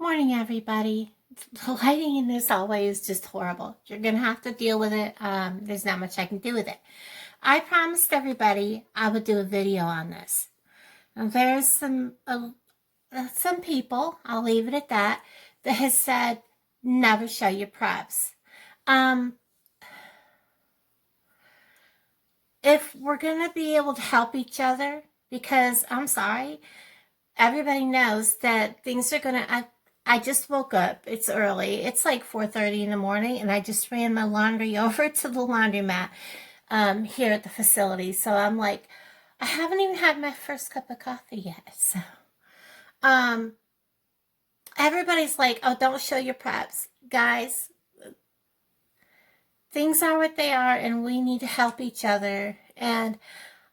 Morning, everybody. The lighting in this hallway is just horrible. You're going to have to deal with it. There's not much I can do with it. I promised everybody I would do a video on this. And there's some people, I'll leave it at that has said, never show your preps. If we're going to be able to help each other, because I'm sorry, everybody knows that things are going to... I just woke up. It's early. It's like 4:30 in the morning, and I just ran my laundry over to the laundromat here at the facility. So I'm like, I haven't even had my first cup of coffee yet. So everybody's like, oh, don't show your preps. Guys, things are what they are, and we need to help each other. And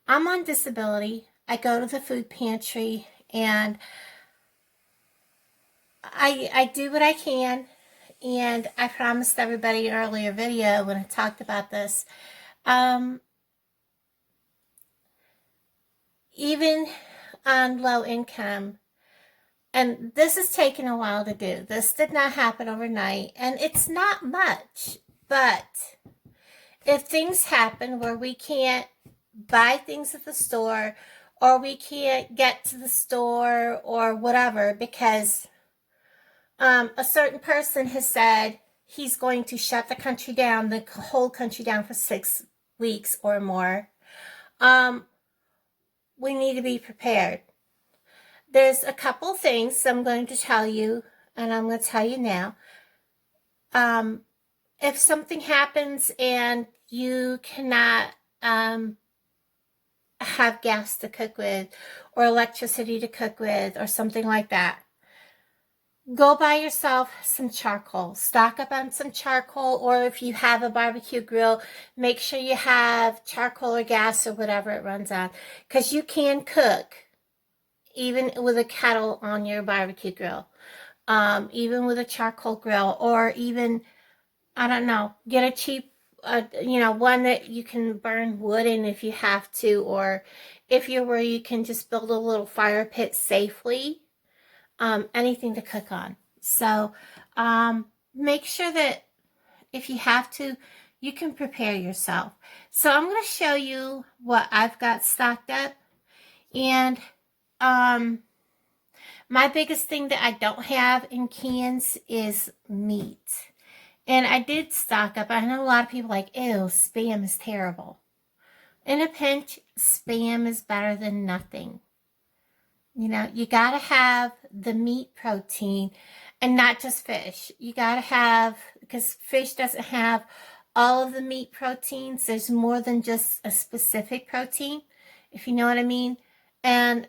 I'm on disability. I go to the food pantry, and I do what I can, and I promised everybody in an earlier video when I talked about this, even on low income, and this has taken a while to do. This did not happen overnight, and it's not much, but if things happen where we can't buy things at the store, or we can't get to the store, or whatever, because a certain person has said he's going to shut the country down, the whole country down for 6 weeks or more. We need to be prepared. There's a couple things I'm going to tell you, and I'm going to tell you now. If something happens and you cannot have gas to cook with, or electricity to cook with, or something like that, go buy yourself some charcoal. Stock up on some charcoal, or if you have a barbecue grill, make sure you have charcoal or gas or whatever it runs on, because you can cook even with a kettle on your barbecue grill, even with a charcoal grill, or even, I don't know, get a cheap, one that you can burn wood in if you have to, or if you're where you can just build a little fire pit safely. Anything to cook on. So make sure that if you have to, you can prepare yourself. So I'm going to show you what I've got stocked up. And my biggest thing that I don't have in cans is meat. And I did stock up. I know a lot of people are like, ew, Spam is terrible. In a pinch, Spam is better than nothing. You know, you got to have the meat protein, and not just fish. You got to have, because fish doesn't have all of the meat proteins. There's more than just a specific protein, if you know what I mean. And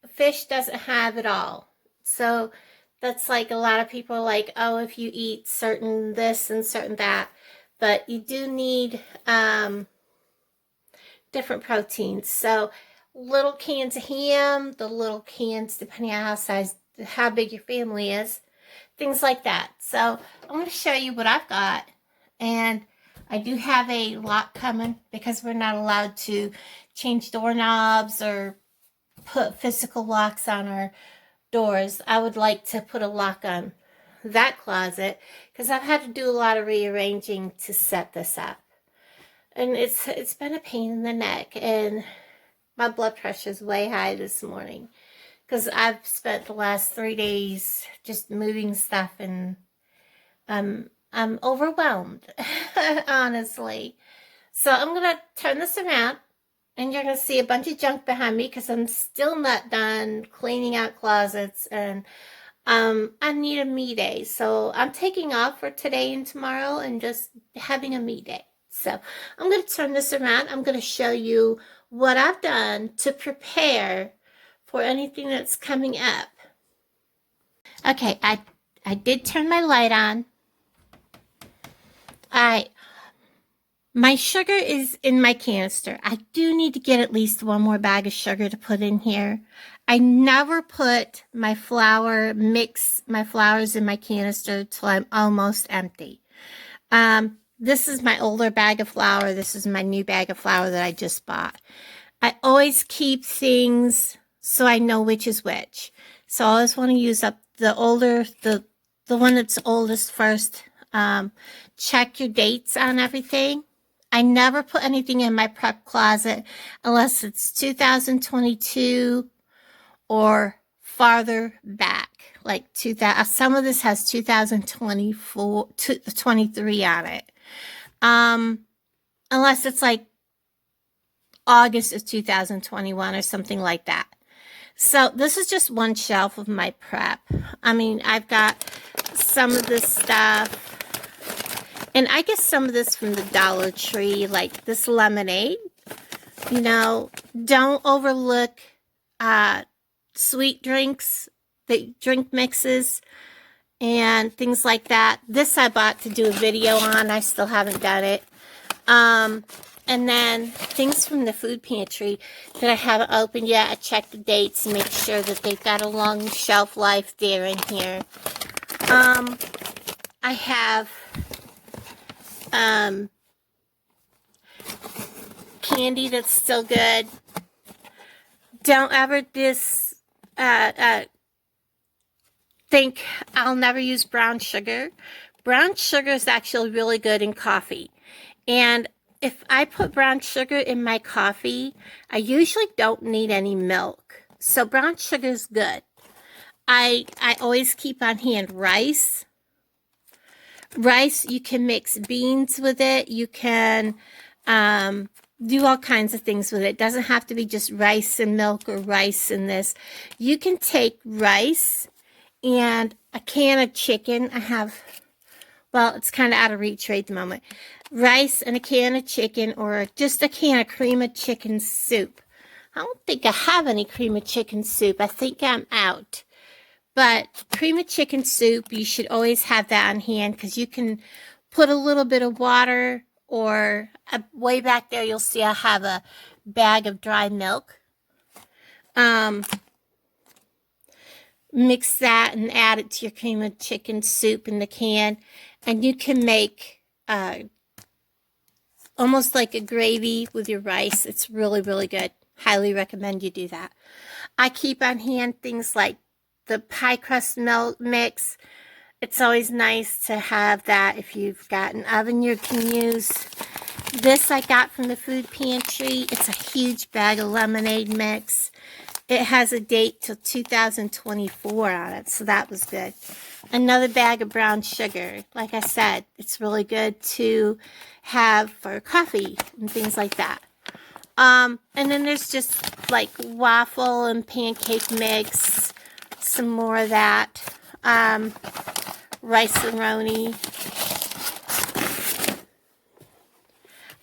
fish doesn't have it all. So that's like a lot of people are like, oh, if you eat certain this and certain that. But you do need different proteins. So little cans of ham, the little cans, depending on how big your family is, things like that. So I'm going to show you what I've got. And I do have a lock coming, because we're not allowed to change doorknobs or put physical locks on our doors. I would like to put a lock on that closet, because I've had to do a lot of rearranging to set this up. And it's been a pain in the neck, and my blood pressure is way high this morning, because I've spent the last 3 days just moving stuff, and I'm overwhelmed, honestly. So I'm going to turn this around, and you're going to see a bunch of junk behind me, because I'm still not done cleaning out closets, and I need a me day. So I'm taking off for today and tomorrow and just having a me day. So I'm going to turn this around. I'm going to show you what I've done to prepare for anything that's coming up. Okay, I did turn my light on. My sugar is in my canister. I do need to get at least one more bag of sugar to put in here. I never put my flour, mix my flours in my canister till I'm almost empty. This is my older bag of flour. This is my new bag of flour that I just bought. I always keep things so I know which is which. So I always want to use up the older, the one that's oldest first. Check your dates on everything. I never put anything in my prep closet unless it's 2022 or farther back, like 2000. Some of this has 2024, 23 on it. Unless it's like August of 2021 or something like that. So this is just one shelf of my prep. I mean, I've got some of this stuff, and I get some of this from the Dollar Tree, like this lemonade. You know, don't overlook sweet drinks, the drink mixes, and things like that. This I bought to do a video on. I still haven't done it. And then things from the food pantry that I haven't opened yet. I check the dates and make sure that they've got a long shelf life there in here. I have candy that's still good. Don't ever think I'll never use brown sugar. Brown sugar is actually really good in coffee. And if I put brown sugar in my coffee, I usually don't need any milk. So brown sugar is good. I always keep on hand rice. Rice, you can mix beans with it. You can do all kinds of things with it. It doesn't have to be just rice and milk or rice and this. You can take rice and a can of chicken. I have, well, it's kind of out of reach right at the moment. Rice and a can of chicken, or just a can of cream of chicken soup. I don't think I have any cream of chicken soup. I think I'm out. But cream of chicken soup, you should always have that on hand, because you can put a little bit of water, or way back there you'll see I have a bag of dry milk. Mix that and add it to your cream of chicken soup in the can, and you can make almost like a gravy with your rice. It's really, really good. Highly recommend you do that. I keep on hand things like the pie crust mix. It's always nice to have that if you've got an oven you can use. This I got from the food pantry. It's a huge bag of lemonade mix. It has a date till 2024 on it, so that was good. Another bag of brown sugar. Like I said, it's really good to have for coffee and things like that. And then there's just like waffle and pancake mix. Some more of that. Rice-a-roni.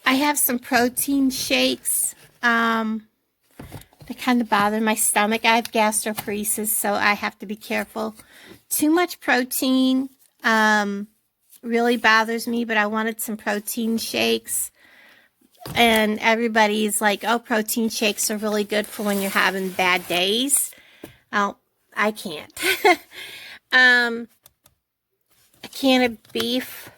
I have some protein shakes. They kind of bother my stomach. I have gastroparesis, so I have to be careful. Too much protein really bothers me, but I wanted some protein shakes. And everybody's like, oh, protein shakes are really good for when you're having bad days. Oh, I can't. A can of beef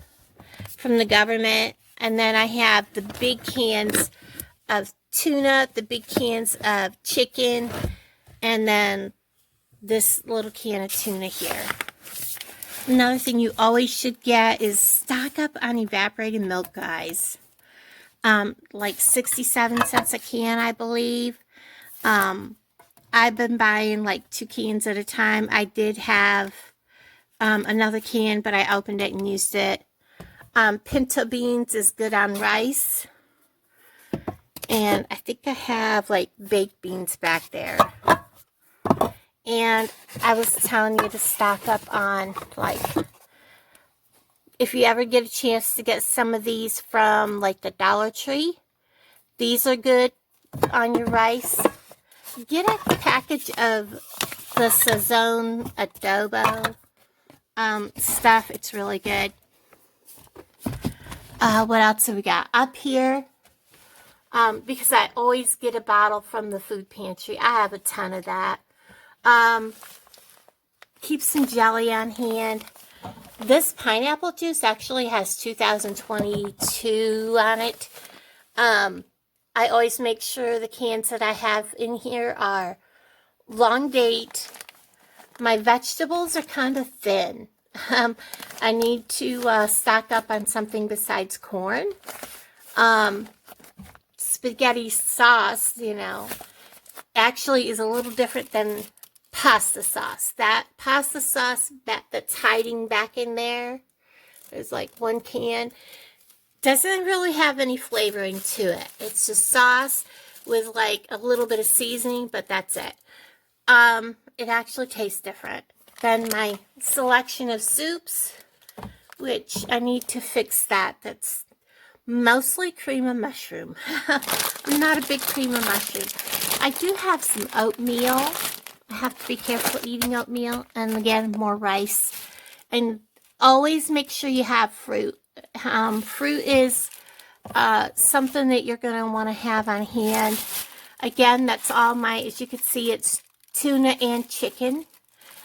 from the government. And then I have the big cans of tuna, the big cans of chicken, and then this little can of tuna here. Another thing you always should get is stock up on evaporated milk, guys. Like 67 cents a can, I believe. I've been buying like 2 cans at a time. I did have another can, but I opened it and used it. Pinto beans is good on rice. And I think I have like baked beans back there. And I was telling you to stock up on, like, if you ever get a chance to get some of these from like the Dollar Tree, these are good on your rice. Get a package of the Sazone adobo stuff. It's really good. What else have we got up here? Because I always get a bottle from the food pantry. I have a ton of that. Keep some jelly on hand. This pineapple juice actually has 2022 on it. I always make sure the cans that I have in here are long date, My vegetables are kind of thin. I need to stock up on something besides corn. Spaghetti sauce, you know, actually is a little different than pasta sauce. That pasta sauce that's hiding back in there, there's like one can, doesn't really have any flavoring to it. It's just sauce with like a little bit of seasoning, but that's it. It actually tastes different than my selection of soups, which I need to fix that. That's mostly cream of mushroom. I'm not a big cream of mushroom. I do have some oatmeal. I have to be careful eating oatmeal. And again, more rice. And always make sure you have fruit. Fruit is something that you're going to want to have on hand. Again, that's all as you can see, it's tuna and chicken.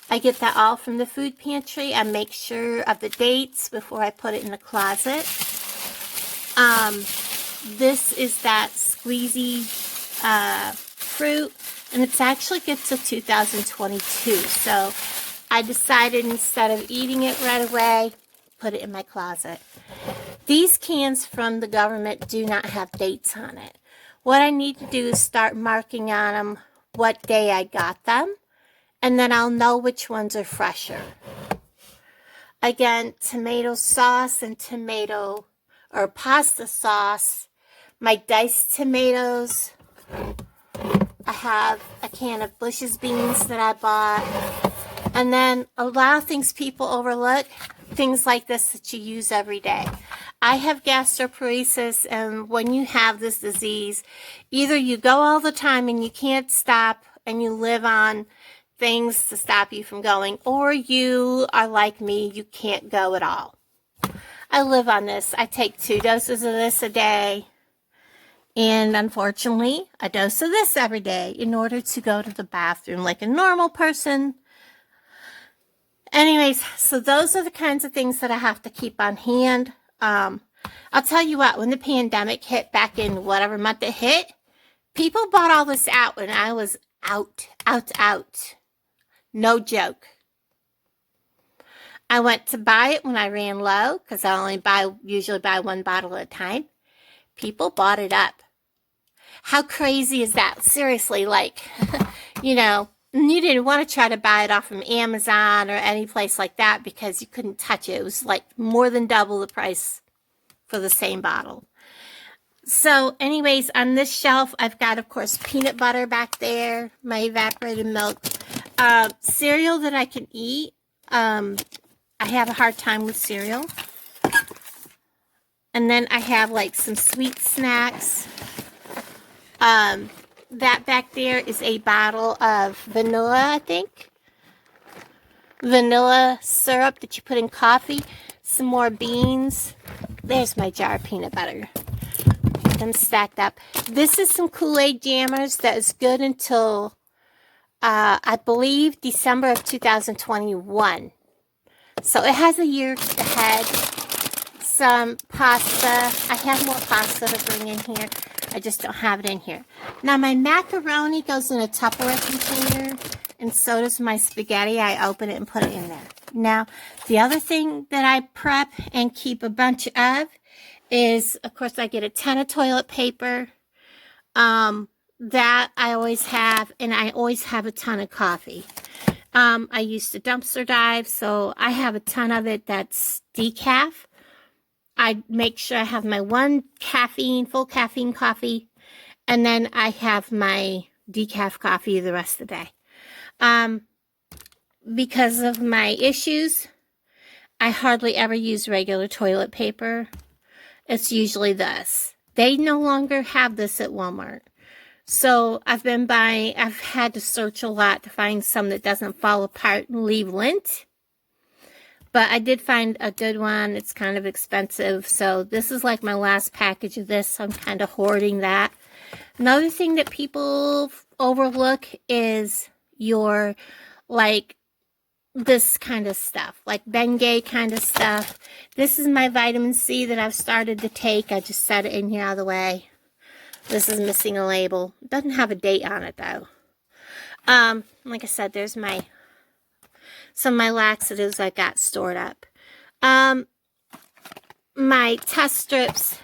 I get that all from the food pantry. I make sure of the dates before I put it in the closet. This is that squeezy fruit, and it's actually good till 2022. So I decided instead of eating it right away, put it in my closet. These cans from the government do not have dates on it. What I need to do is start marking on them what day I got them, and then I'll know which ones are fresher. Again, tomato sauce and tomato or pasta sauce. My diced tomatoes. I have a can of Bush's beans that I bought. And then a lot of things people overlook, things like this that you use every day. I have gastroparesis, and when you have this disease, either you go all the time and you can't stop and you live on things to stop you from going, or you are like me, you can't go at all. I live on this. I take 2 doses of this a day, and unfortunately, a dose of this every day in order to go to the bathroom like a normal person. Anyways, so those are the kinds of things that I have to keep on hand. I'll tell you what, when the pandemic hit back in whatever month it hit, people bought all this out when I was out. No joke. I went to buy it when I ran low, because I usually buy 1 bottle at a time. People bought it up. How crazy is that? Seriously, like, you know, you didn't want to try to buy it off from Amazon or any place like that because you couldn't touch it. It was like more than double the price for the same bottle. So anyways, on this shelf, I've got, of course, peanut butter back there, my evaporated milk, cereal that I can eat. I have a hard time with cereal. And then I have like some sweet snacks. That back there is a bottle of vanilla, I think. Vanilla syrup that you put in coffee. Some more beans. There's my jar of peanut butter. Get them stacked up. This is some Kool-Aid jammers that is good until, I believe, December of 2021. So it has a year ahead. Some pasta. I have more pasta to bring in here. I just don't have it in here. Now, my macaroni goes in a Tupperware container, and so does my spaghetti. I open it and put it in there. Now, the other thing that I prep and keep a bunch of is, of course, I get a ton of toilet paper. That I always have, and I always have a ton of coffee. I used to dumpster dive, so I have a ton of it that's decaf. I make sure I have my 1 full caffeine coffee, and then I have my decaf coffee the rest of the day. Because of my issues, I hardly ever use regular toilet paper. It's usually this. They no longer have this at Walmart. So I've had to search a lot to find some that doesn't fall apart and leave lint. But I did find a good one. It's kind of expensive. So this is like my last package of this. So I'm kind of hoarding that. Another thing that people overlook is your, like, this kind of stuff. Like Bengay kind of stuff. This is my vitamin C that I've started to take. I just set it in here out of the way. This is missing a label. It doesn't have a date on it, though. Like I said, there's my some of my laxatives I got stored up. My test strips,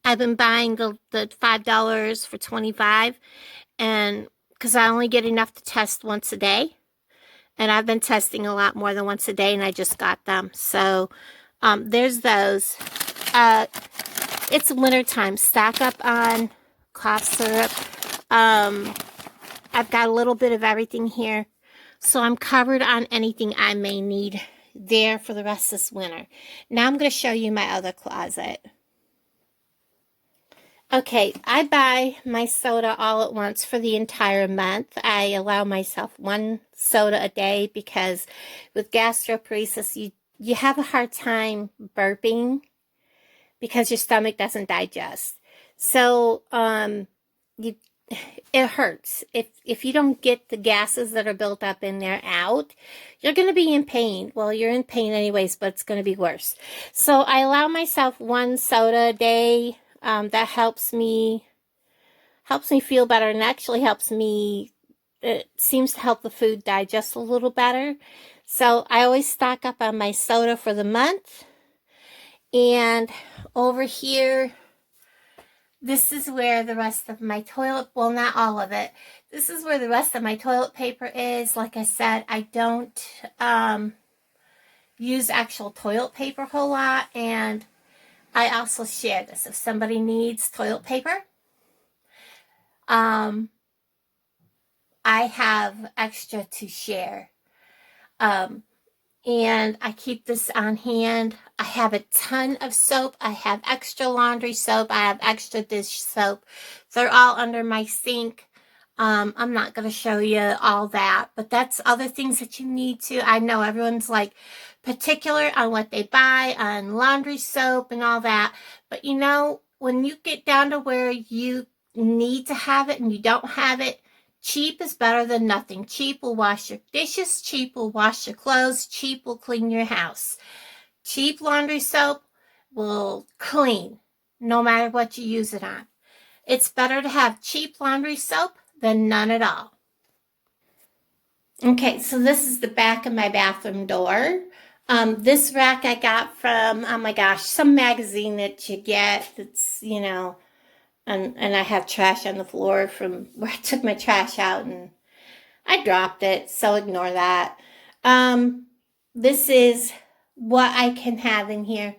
I've been buying the $5 for $25, and because I only get enough to test once a day, and I've been testing a lot more than once a day, and I just got them. So there's those. It's wintertime. Stock up on cough syrup. I've got a little bit of everything here, so I'm covered on anything I may need there for the rest of this winter. Now I'm going to show you my other closet. Okay, I buy my soda all at once for the entire month. I allow myself one soda a day because with gastroparesis, you have a hard time burping because your stomach doesn't digest. So it hurts. If you don't get the gases that are built up in there out, you're going to be in pain. Well, you're in pain anyways, but it's going to be worse. So I allow myself one soda a day. That helps me feel better, and actually helps me, it seems to help the food digest a little better. So I always stock up on my soda for the month. And over here, this is where the rest of my toilet, well, not all of it. This is where the rest of my toilet paper is. Like I said, I don't use actual toilet paper a whole lot, and I also share this. If somebody needs toilet paper, I have extra to share. And I keep this on hand. I have a ton of soap. I have extra laundry soap. I have extra dish soap. They're all under my sink. I'm not going to show you all that, but that's other things that you need to. I know everyone's like particular on what they buy on laundry soap and all that, but you know, when you get down to where you need to have it and you don't have it, cheap is better than nothing. Cheap will wash your dishes, cheap will wash your clothes, cheap will clean your house. Cheap laundry soap will clean no matter what you use it on. It's better to have cheap laundry soap than none at all. Okay, so this is the back of my bathroom door. This rack I got from, oh my gosh, some magazine that you get that's, you know, and I have trash on the floor from where I took my trash out and I dropped it, so ignore that. This is what I can have in here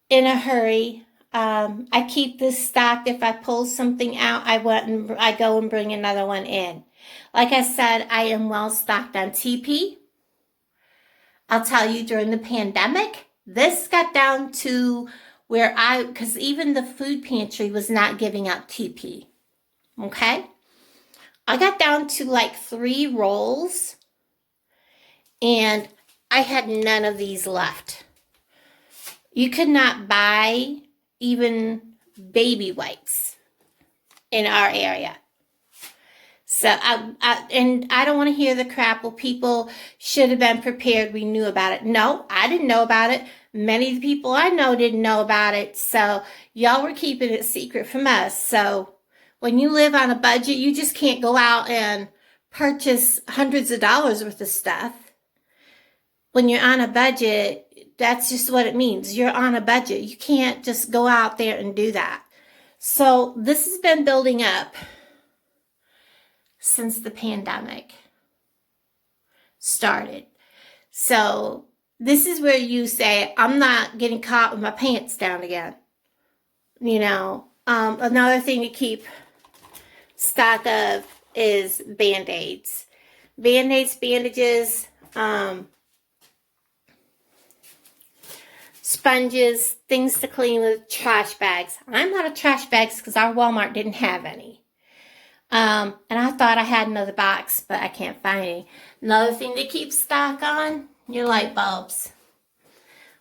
in a hurry. I keep this stocked. If I pull something out, I go and bring another one in. Like I said, I am well stocked on TP. I'll tell you, during the pandemic, this got down to where because even the food pantry was not giving out TP. Okay? I got down to like 3 rolls, and I had none of these left. You could not buy even baby wipes in our area. So I don't want to hear the crap, well, people should have been prepared, we knew about it. No, I didn't know about it. Many of the people I know didn't know about it. So y'all were keeping it secret from us. So when you live on a budget, you just can't go out and purchase hundreds of dollars worth of stuff. When you're on a budget, that's just what it means. You're on a budget. You can't just go out there and do that. So this has been building up since the pandemic started. So this is where you say, I'm not getting caught with my pants down again. You know, another thing to keep stock of is Band-Aids. Band-Aids, bandages, sponges, things to clean with, trash bags. I'm out of trash bags because our Walmart didn't have any. And I thought I had another box, but I can't find any. Another thing to keep stock on, your light bulbs.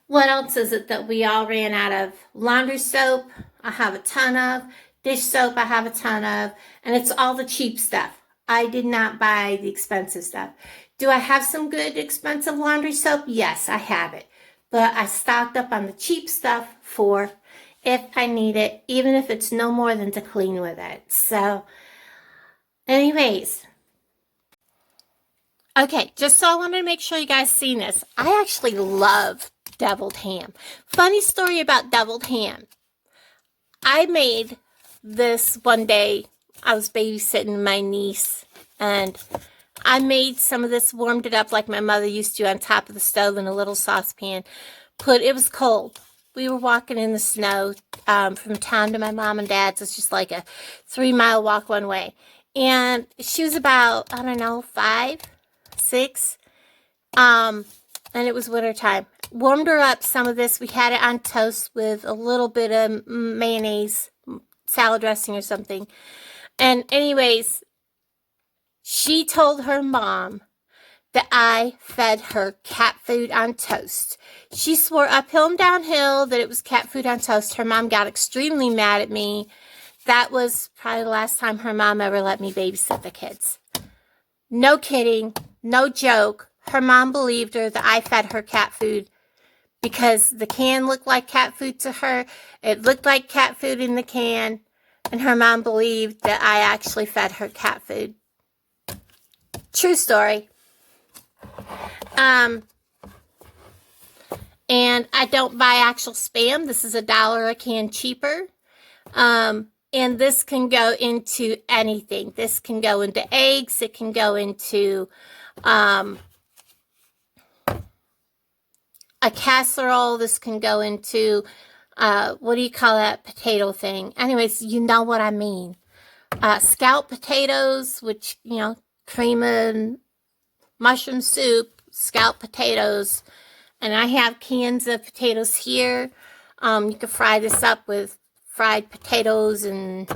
What else is it that we all ran out of? Laundry soap, I have a ton of. Dish soap, I have a ton of. And it's all the cheap stuff. I did not buy the expensive stuff. Do I have some good expensive laundry soap? Yes, I have it. But I stocked up on the cheap stuff for if I need it, even if it's no more than to clean with it. So anyways, Okay, just so I wanted to make sure you guys seen this. I actually love deviled ham. Funny story about deviled ham. I made this one day. I was babysitting my niece, and I made some of this, warmed it up like my mother used to on top of the stove in a little saucepan. It was cold. We were walking in the snow from town to my mom and dad's. It's just like a 3-mile walk one way. And she was about, I don't know, 5, 6. And it was winter time. Warmed her up some of this. We had it on toast with a little bit of mayonnaise, salad dressing or something. And anyways, she told her mom that I fed her cat food on toast. She swore uphill and downhill that it was cat food on toast. Her mom got extremely mad at me. That was probably the last time her mom ever let me babysit the kids. No kidding, no joke. Her mom believed her that I fed her cat food because the can looked like cat food to her. It looked like cat food in the can, and her mom believed that I actually fed her cat food. True story. And I don't buy actual Spam. This is $1 a can cheaper. And this can go into anything. This can go into eggs. It can go into a casserole. This can go into, what do you call that potato thing? Anyways, you know what I mean. Scalloped potatoes, which, you know, cream and mushroom soup, scalloped potatoes. And I have cans of potatoes here. You can fry this up with fried potatoes and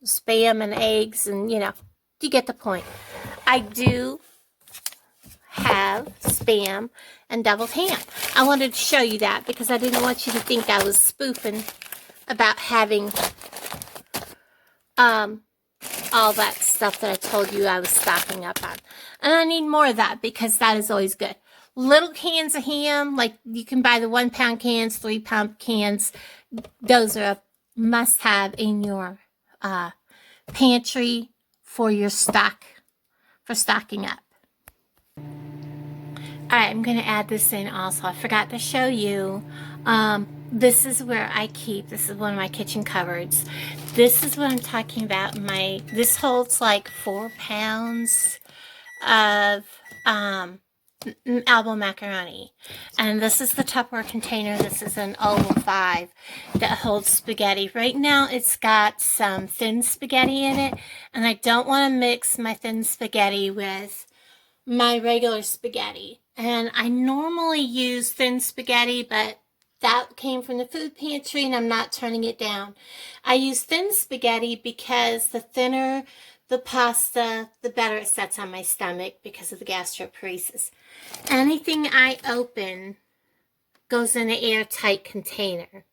Spam and eggs, and, you know, you get the point. I do have Spam and deviled ham. I wanted to show you that because I didn't want you to think I was spoofing about having all that stuff that I told you I was stocking up on. And I need more of that because that is always good. Little cans of ham, like you can buy the 1-pound cans, 3-pound cans. Those are a must-have in your pantry for your stock, for stocking up. All right, I'm going to add this in also. I forgot to show you. This is where I keep, this is one of my kitchen cupboards. This is what I'm talking about. This holds like 4 pounds of elbow macaroni. And this is the Tupperware container. This is an oval 5 that holds spaghetti. Right now it's got some thin spaghetti in it, and I don't want to mix my thin spaghetti with my regular spaghetti. And I normally use thin spaghetti, but that came from the food pantry and I'm not turning it down. I use thin spaghetti because the thinner the pasta, the better it sets on my stomach because of the gastroparesis. Anything I open goes in an airtight container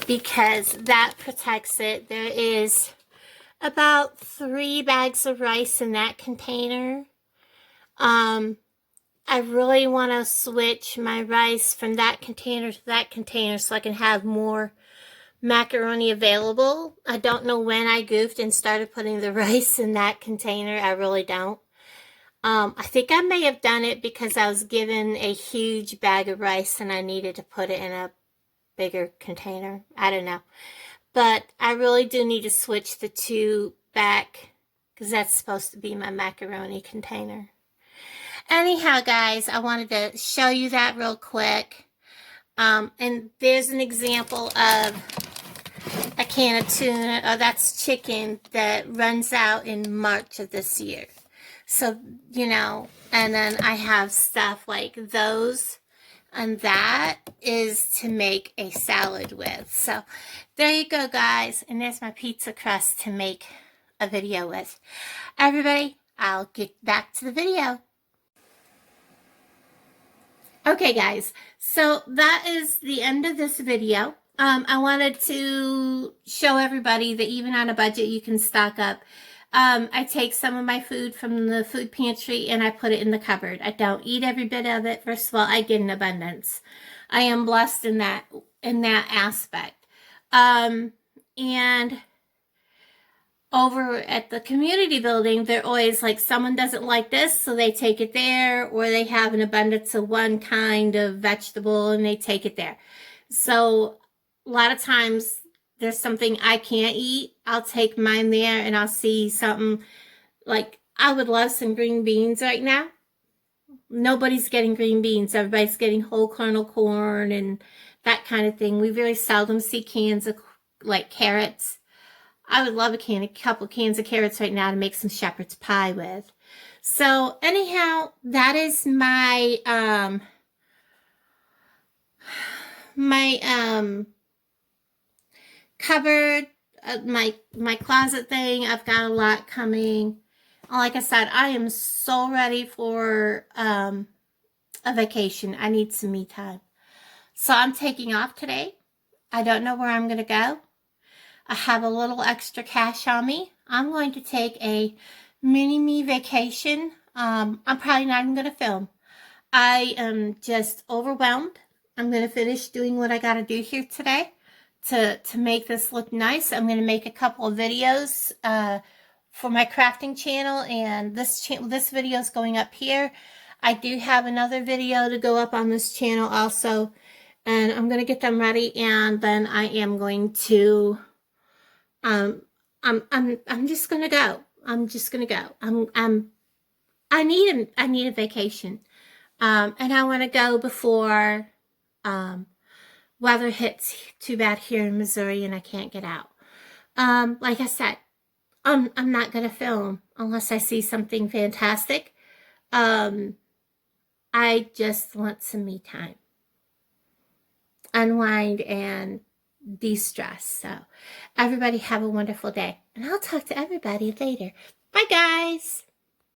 because that protects it. There is about 3 bags of rice in that container. I really want to switch my rice from that container to that container so I can have more macaroni available. I don't know when I goofed and started putting the rice in that container. I really don't. I think I may have done it because I was given a huge bag of rice and I needed to put it in a bigger container. I don't know. But I really do need to switch the 2 back because that's supposed to be my macaroni container. Anyhow, guys, I wanted to show you that real quick. And there's an example of a can of tuna, or that's chicken, that runs out in March of this year. So, you know, and then I have stuff like those, and that is to make a salad with. So there you go, guys. And there's my pizza crust to make a video with. Everybody, I'll get back to the video. Okay, guys, so that is the end of this video. I wanted to show everybody that even on a budget, you can stock up. I take some of my food from the food pantry and I put it in the cupboard. I don't eat every bit of it. First of all, I get an abundance. I am blessed in that aspect. And over at the community building, they're always like, someone doesn't like this, so they take it there, or they have an abundance of one kind of vegetable and they take it there. So a lot of times there's something I can't eat, I'll take mine there, and I'll see something like, I would love some green beans right now. Nobody's getting green beans. Everybody's getting whole kernel corn and that kind of thing. We very seldom see cans of like carrots. I would love a couple cans of carrots right now to make some shepherd's pie with. So anyhow, that is my cupboard, my closet thing. I've got a lot coming. Like I said, I am so ready for a vacation. I need some me time. So I'm taking off today. I don't know where I'm going to go. I have a little extra cash on me. I'm going to take a mini me vacation. I'm probably not even going to film. I am just overwhelmed. I'm going to finish doing what I got to do here today to make this look nice. I'm going to make a couple of videos for my crafting channel, and this video is going up here. I do have another video to go up on this channel also, and I'm going to get them ready, and then I am going to I'm just gonna go. I'm just gonna go. I need a vacation. And I want to go before weather hits too bad here in Missouri and I can't get out. Like I said, I'm not gonna film unless I see something fantastic. I just want some me time. Unwind and de-stress. So everybody have a wonderful day, and I'll talk to everybody later. Bye guys.